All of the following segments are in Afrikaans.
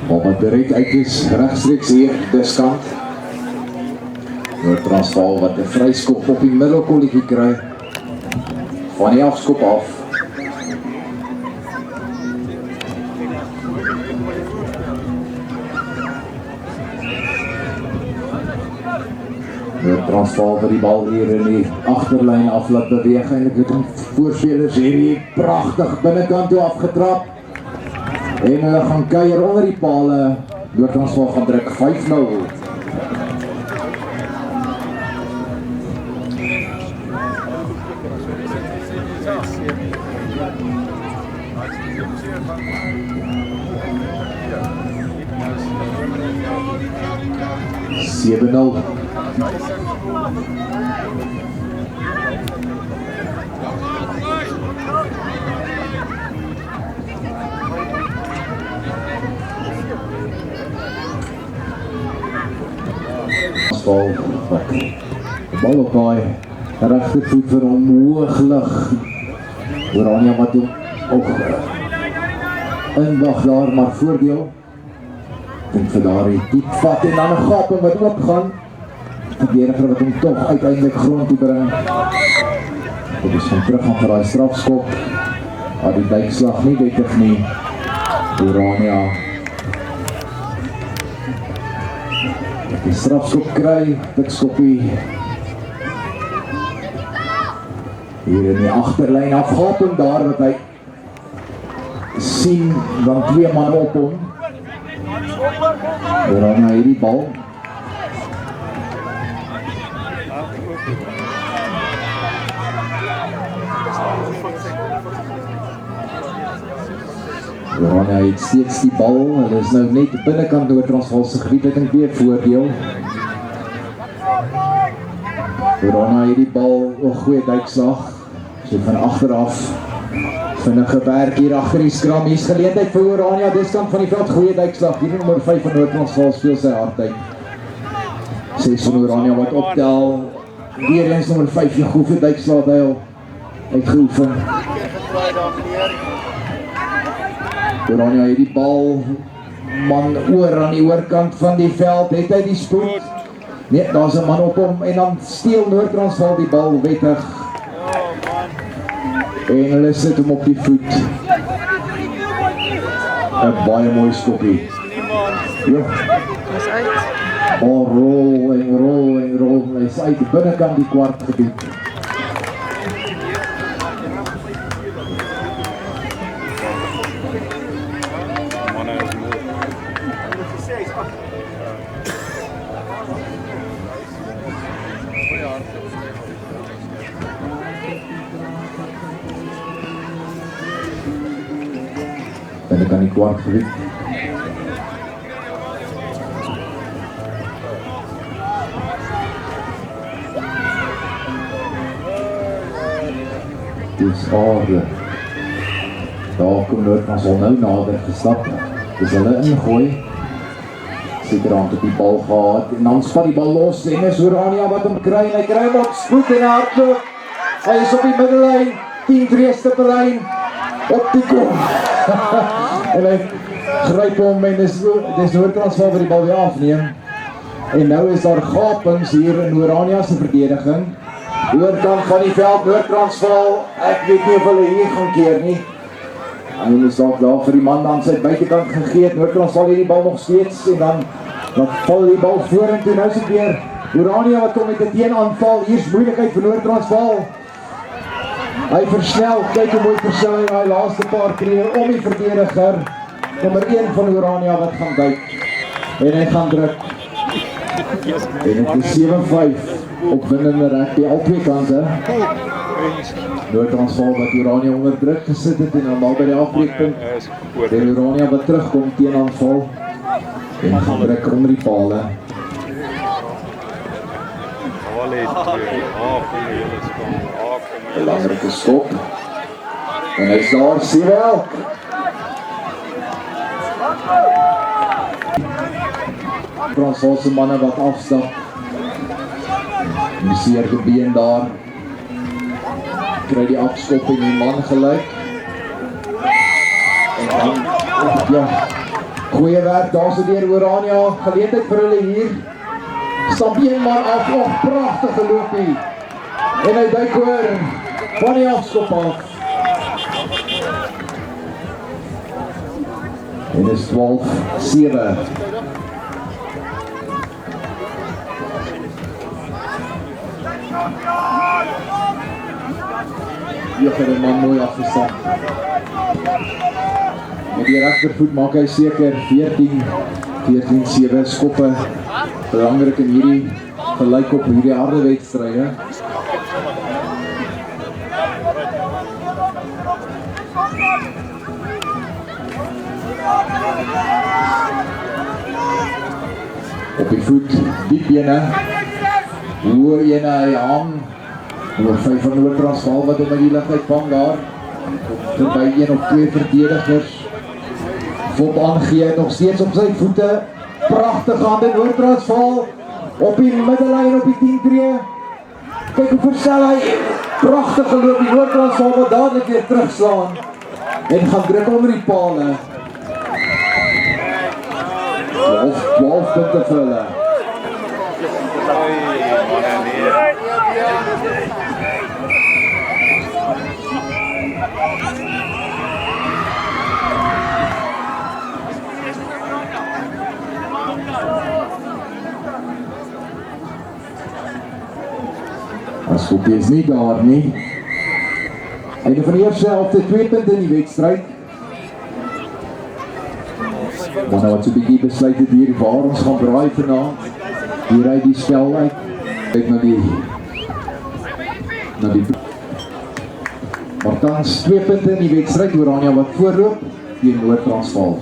Maar wat direct uit is, rechtstreeks hier, diskant. Noord-Transvaal wat 'n vryskop op die middelkolletjie kry. Van die afskop af. Noord-Transvaal vir die bal hier in die agterlyn af laat beweeg. Eintlik het hom voorspelers hier pragtig binnekant toe afgetrap. En hulle gaan kuier onder die pale. Noord-Transvaal gaan druk 5-0. Bal op daai regtervoet vir hom hooglig. Oranje wat hom ook inwag daar, maar voordeel. Dink vir daardie diep vat en dan 'n gaping wat oop gaan. Verdediger wat hom tog uiteindelik grond toe bring. Dit is van terug gaan vir daai strafskop. Die duikslag nie wettig nie. Oranje die strafskop kry, dikskoppie. Hier in die agterlyn afgaping daar wat hy sien, dan 2 man op hom. Oranje hierdie bal. Oranje het steeds die bal, hulle is nou net binnekant Noord-Transvaal se gebied, ek dink weer voordeel. Oranje het die bal, goeie duikslag, so van agteraf, vinnige werk hier agter die skram, hier is geleentheid vir Oranje, diskant van die veld, goeie duikslag, hier nommer 5 van Noord-Transvaal speel sy hard uit. 6 van Oranje wat optel, weer eens nommer 5, die goeie duikslag hy al uitgeoefen. Oranje het die bal, man oor aan die oorkant van die veld, het hy die spoed. Nee, daar is 'n man op hom en dan steel Noord-Transvaal die bal wettig. En hulle sit hom op die voet. 'n baie mooi skoppie. Ja. Rol en rol en rol, hy is uit binnekant die kwart gebied. En dan kan die kwart gebied. Dis aarde. Daar kom Noord-Transvaal nou nader gestap. Dis hulle ingooi. Seker aan tot die bal gehad. En dan spat die bal los. En is Oranje wat hom kry. En hy kry hom op spoed en hardloop. Hy is op die middellyn. 10-3 stippellyn. Op die kom. En hy gryp hom en dis Noord-Transvaal wat die bal weer afneem. En nou is daar gapings hier in Oranje se verdediging. Oorkant van die veld, Noord-Transvaal. Ek weet nie of hulle hier gaan keer nie. En is ook daar vir die man aan sy buitekant gegee. Noord-Transvaal hier die bal nog steeds. En dan val die bal vorentoe. Nou is dit weer Oranje wat kom met 'n teenaanval. Hier is moeilikheid vir Noord-Transvaal. Hy versnel, kyk hoe mooi versnel hy die laaste paar keer om die verdediger. Nommer 1 van Oranje wat gaan duik. En hy gaan druk. En het is 7-5 opwindende rugby, al twee kante. Noord-Transvaal wat Oranje onder druk gesit het en dan al by die afbreekpunt. En Oranje wat terugkom teen aanval. En gaan druk onder die pale. Belangrike skop. En hy is daar, Siewelk. Transvaal se manne wat afstap. Die seerde been daar. Kry die afskop en die man gelyk. En dan, ja, Goeie werk, daar so deur Orania, geleentheid vir hulle hier. Stap een man af, pragtige loopie. En hy duik oor van die afskop af. En is 12-7. Hier het die man mooi afgestap. Met die regtervoet maak hy seker 14-7 skoppe. Belangrik in hierdie gelyk op hierdie harde wedstryde. Op die voet, diep bene. Hoor ene hy hang. Nommer 5 van Noord-Transvaal wat hom in die lig uitvang daar. Verby 1 of 2 verdedigers. Vop aangee, nog steeds op sy voete. Pragtig aan die Noord-Transvaal. Op die middellyn op die 10 tree. Kyk hoe verstel hy. Pragtig geloop die Noord-Transvaal wat dadelik weer terugslaan. En gaan druk onder die pale. 12 punte vir hulle. Askopie is nie daar nie. Einde van die eerste helfte 2 punte in die wedstryd. Maar nou wat so bietjie besluit het hier waar ons gaan braai vanaand. Hier uit die spel uit. Kyk na die maar tans 2 punte in die wedstryd. Orania wat voorloop teen Noord-Transvaal.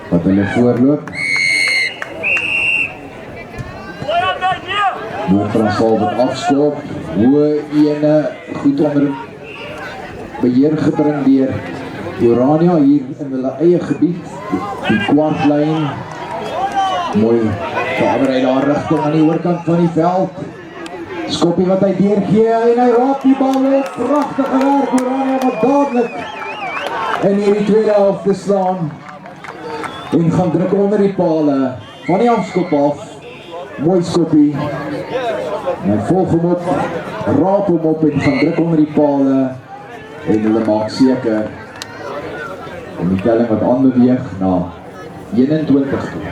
Wat hulle voorloop. Noord-Transvaal wat afskop. Hoë ene goed onder beheer gebring deur Orania hier in hulle eie gebied. Die kwartlyn. Mooi verander hy daar rigting aan die oorkant van die veld. Skoppie wat hy deurgee en hy raak die bal op. Pragtige werk Orania wat dadelik in hierdie tweede helfte slaan. En gaan druk onder die pale. Van die afskop af. Mooi skoppie. En hy volg hom op. Raap hom op en gaan druk onder die pale. En hulle maak seker. En die telling wat aanbeweeg na 21 toe.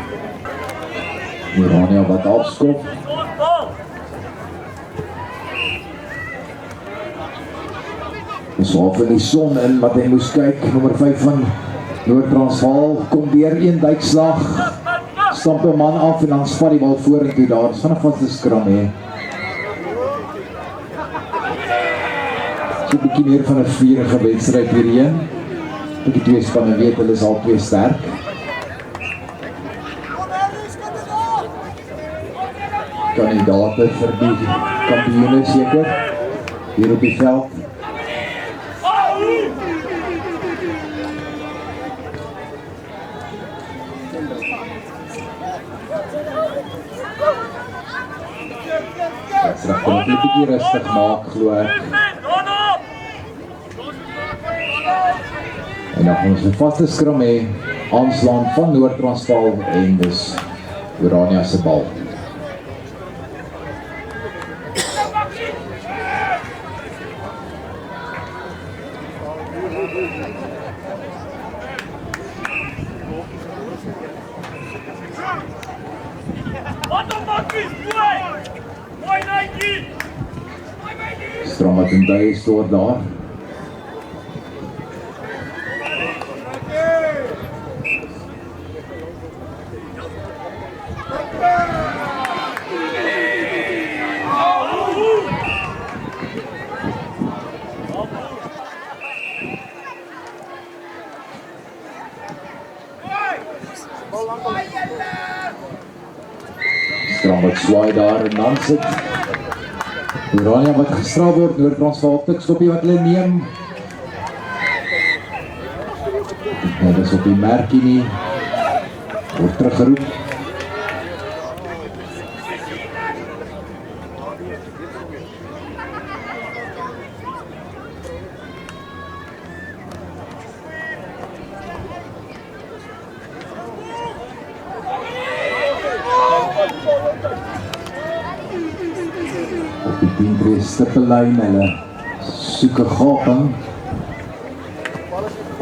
Orania wat afskop. Dis half in die son in wat hy moes kyk. Nommer 5 van Noord-Transvaal kom weer een duikslag. Stamp 'n man af en dan spat die bal vorentoe daar. Dis van 'n vaste skram hè. So 'n bietjie meer van 'n vurige wedstryd hierheen. Die twee spanne weet hulle is al twee sterk. Kandidate vir die kampioene seker hier op die veld. Dit sal net 'n bietjie rustig maak glo ek. En dan gaan ons 'n vaste skram hê, aanslaan van Noord-Transvaal en dus Orania se bal. Stram wat in die stoor daar. Stram wat swaai daar en dan sit Orania wat gestraal word, Noord-Transvaal tikstoppie wat hulle neem. Dit is op die merkie nie. Word teruggeroep. Die 10-tree stippellyn, hulle soek 'n gaping.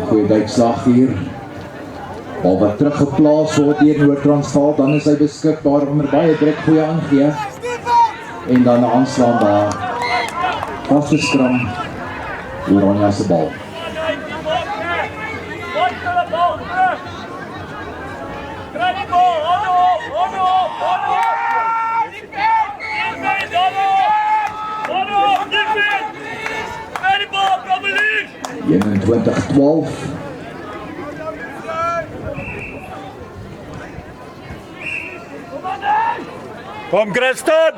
Goeie duikslag hier. Bal wat teruggeplaas word deur Noord-Transvaal, dan is hy beskikbaar onder baie druk, goeie aangee. En dan 'n aanslaan daar. Vaste skram. Oranje se bal. In 2012. Kom Christen!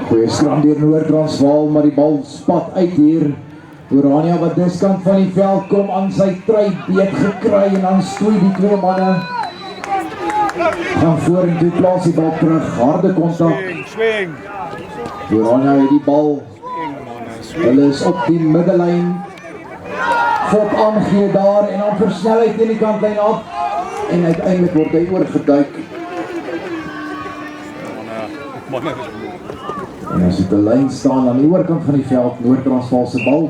Goeie skram deur Noord-Transvaal, maar die bal spat uit hier. Oranje wat diskant van die veld kom, aan sy try beet gekry en dan stoei die twee manne. Gaan vorentoe, plaas die bal terug, harde kontak. Swing! Oranje het die bal. Hulle is op die middellyn. Fop aangee daar en dan versnel hy teen die kantlyn af. En uiteindelik word hy oorgeduik. En as dit 'n lyn staan aan die oorkant van die veld, Noord-Transvaal se bal.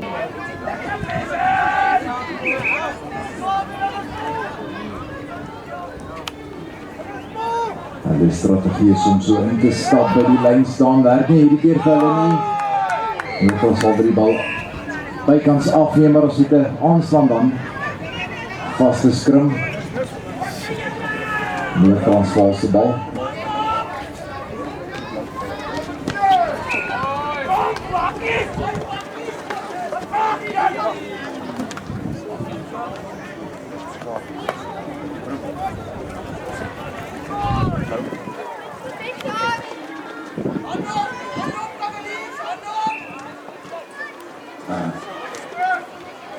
En die strategie is om so in te stap by die lyn staan, werk nie hierdie keer vir hulle nie. Noord-Transvaal by die bal bykans afneem, maar as dit 'n aanslaan dan. Vaste skrim. Noord-Transvaal se bal.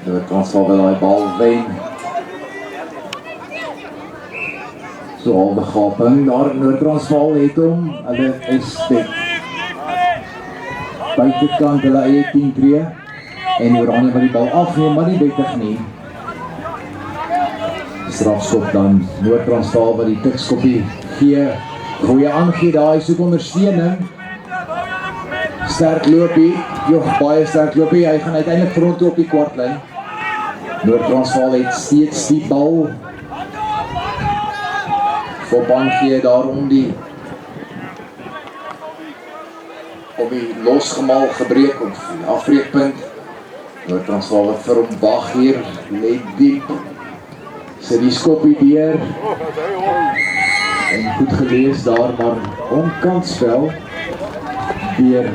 Noord-Transvaal wil die bal wen. So al die gaping daar Noord-Transvaal het hom. Hulle is dit. Buitekant hulle eie 10-tree. En Oranje wat die bal afneem, maar nie wettig nie. Strafskop dan Noord-Transvaal wat die tikskoppie gee. Goeie aangee daar, hy soek ondersteuning. Sterk loopie, baie sterk loopie, hy gaan uiteindelik frontoe op die kwartlyn. Noord-Transvaal het steeds die bal. Fop aangee daar om die losgemal gebreek of afbreekpunt. Noord-Transvaal wat vir hom wag hier, let diep. Sit die skoppie deur. En goed gelees daar, maar onkansspel deur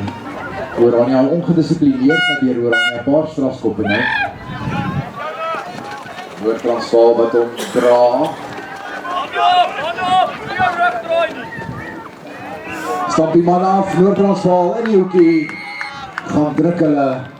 Oranje al ongedisciplineerd deur Oranje 'n paar strafskoppe nou. Noord-Transvaal wat hom dra. Stap die man af, Noord-Transvaal in die hoekie. Gaan druk hulle.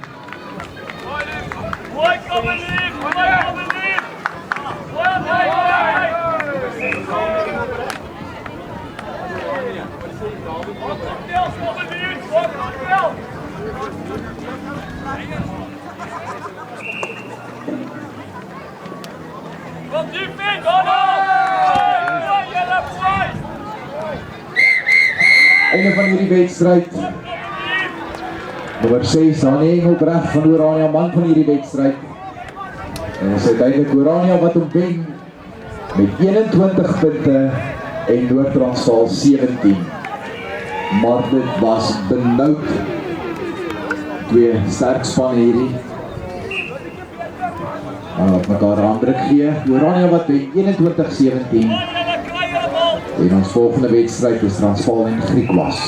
Einde van hierdie wedstryd. Nommer 6, Hanne Engelbrecht van Oranje, man van hierdie wedstryd. En is uiteindelik Oranje wat hom wen met 21 punte en Noord-Transvaal 17. Maar dit was benoud. Twee sterk span hierdie. Wat mekaar aandruk gee. Oranje wat wen 21-17. En ons volgende wedstryd is Transvaal en Griquas.